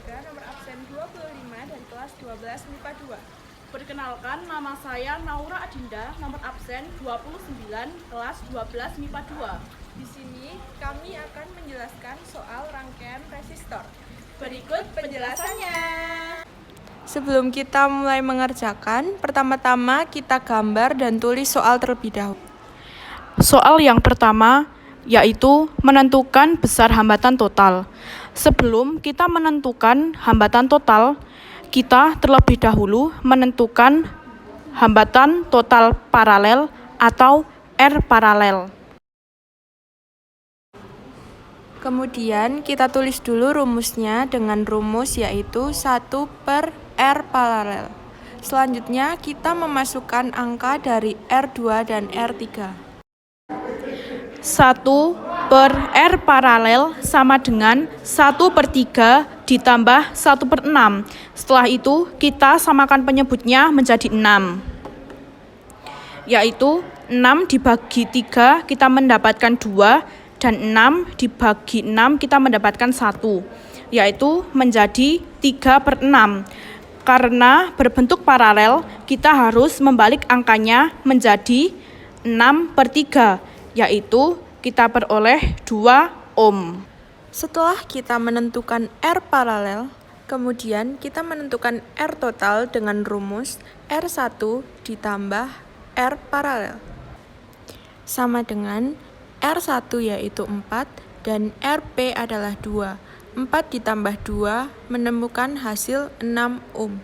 3 nomor absen 25 dari kelas 12 MIPA 2. Perkenalkan, nama saya Naura Adinda, nomor absen 29, kelas 12 MIPA 2. Di sini kami akan menjelaskan soal rangkaian resistor. Berikut penjelasannya. Sebelum kita mulai mengerjakan, pertama-tama kita gambar dan tulis soal terlebih dahulu. Soal yang pertama yaitu menentukan besar hambatan total. Sebelum kita menentukan hambatan total, kita terlebih dahulu menentukan hambatan total paralel atau R paralel. Kemudian kita tulis dulu rumusnya dengan rumus yaitu 1/R paralel. Selanjutnya kita memasukkan angka dari R2 dan R3. 1/R paralel sama dengan 1/3 ditambah 1/6. Setelah itu kita samakan penyebutnya menjadi 6. Yaitu 6 dibagi 3 kita mendapatkan 2 dan 6 dibagi 6 kita mendapatkan 1. Yaitu menjadi 3/6. Karena berbentuk paralel kita harus membalik angkanya menjadi 6/3. Yaitu kita peroleh 2 ohm. Setelah kita menentukan R paralel, kemudian kita menentukan R total dengan rumus R1 ditambah R paralel. Sama dengan R1 yaitu 4 dan RP adalah 2. 4 ditambah 2 menemukan hasil 6 ohm.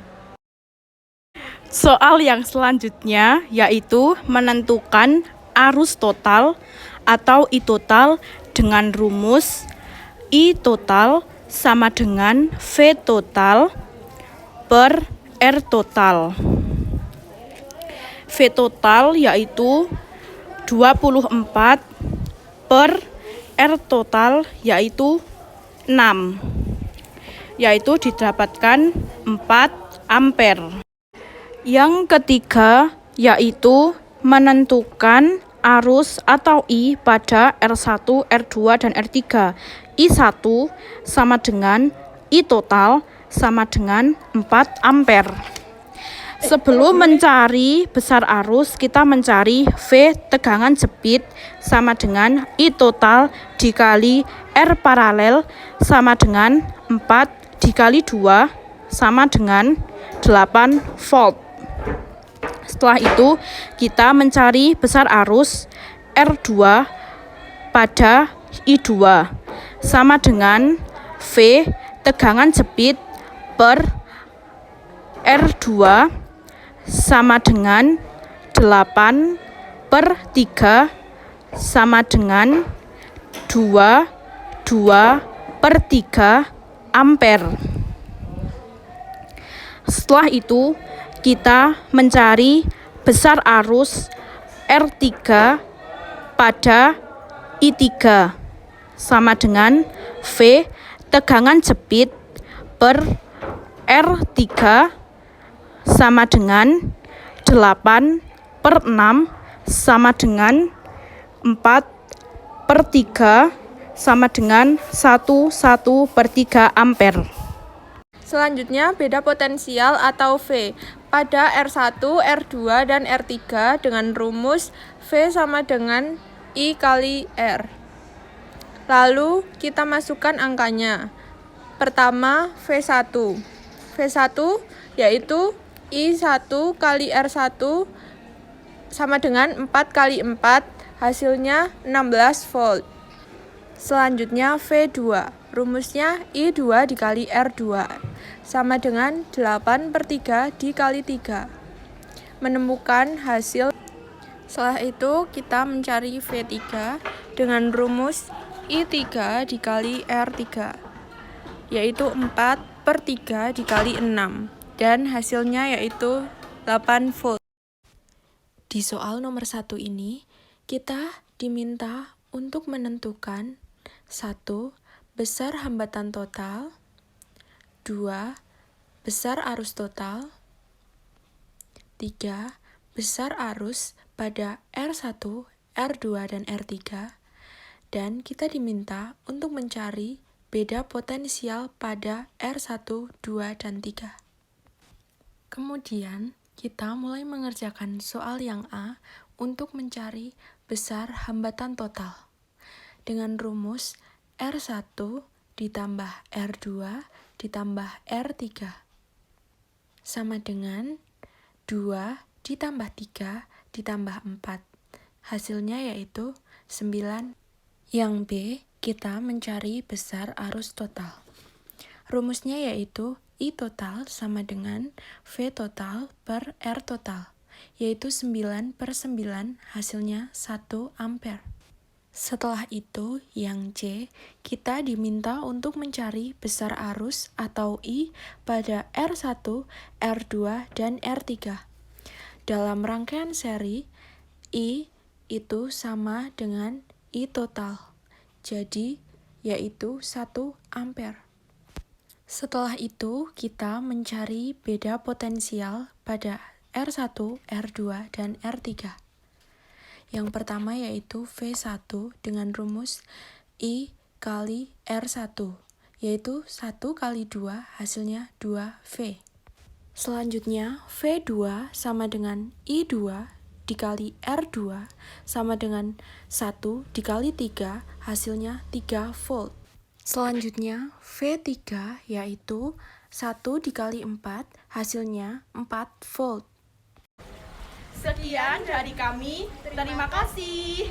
Soal yang selanjutnya yaitu menentukan arus total atau I total dengan rumus I total sama dengan V total per R total. V total yaitu 24 per R total yaitu 6. Yaitu didapatkan 4 ampere. Yang ketiga yaitu menentukan arus atau I pada R1, R2, dan R3. I1 sama dengan I total sama dengan 4 ampere. Sebelum mencari besar arus, kita mencari V tegangan jepit sama dengan I total dikali R paralel sama dengan 4 dikali 2 sama dengan 8 volt. Setelah itu, kita mencari besar arus R2 pada I2 sama dengan V tegangan jepit per R2 sama dengan 8/3 sama dengan 2/3 ampere. Setelah itu, kita mencari besar arus R3 pada I3 sama dengan V tegangan jepit per R3 sama dengan 8/6 sama dengan 4/3 sama dengan 1/3 ampere. Selanjutnya, beda potensial atau V pada R1, R2, dan R3 dengan rumus V sama dengan I kali R. Lalu, kita masukkan angkanya. Pertama, V1. V1 yaitu I1 kali R1 sama dengan 4 kali 4, hasilnya 16 volt. Selanjutnya, V2. Rumusnya I2 dikali R2 sama dengan 8/3 dikali 3. Menemukan hasil. Setelah itu kita mencari V3 dengan rumus I3 dikali R3 yaitu 4/3 dikali 6 dan hasilnya yaitu 8 volt. Di soal nomor 1 ini kita diminta untuk menentukan 1. Besar hambatan total, 2. Besar arus total, 3. Besar arus pada R1, R2, dan R3, dan kita diminta untuk mencari beda potensial pada R1, 2, dan 3. Kemudian, kita mulai mengerjakan soal yang A untuk mencari besar hambatan total. Dengan rumus R1 ditambah R2 ditambah R3 sama dengan 2 ditambah 3 ditambah 4. Hasilnya yaitu 9. Yang B, kita mencari besar arus total. Rumusnya yaitu I total sama dengan V total per R total, yaitu 9 per 9, hasilnya 1 ampere. Setelah itu, yang C, kita diminta untuk mencari besar arus atau I pada R1, R2, dan R3. Dalam rangkaian seri, I itu sama dengan I total, jadi yaitu 1 ampere. Setelah itu, kita mencari beda potensial pada R1, R2, dan R3. Yang pertama yaitu V1 dengan rumus I kali R1, yaitu 1 kali 2, hasilnya 2V. Selanjutnya, V2 sama dengan I2 dikali R2 sama dengan 1 dikali 3, hasilnya 3 volt. Selanjutnya, V3 yaitu 1 dikali 4, hasilnya 4 volt. Sekian dari kami, terima kasih.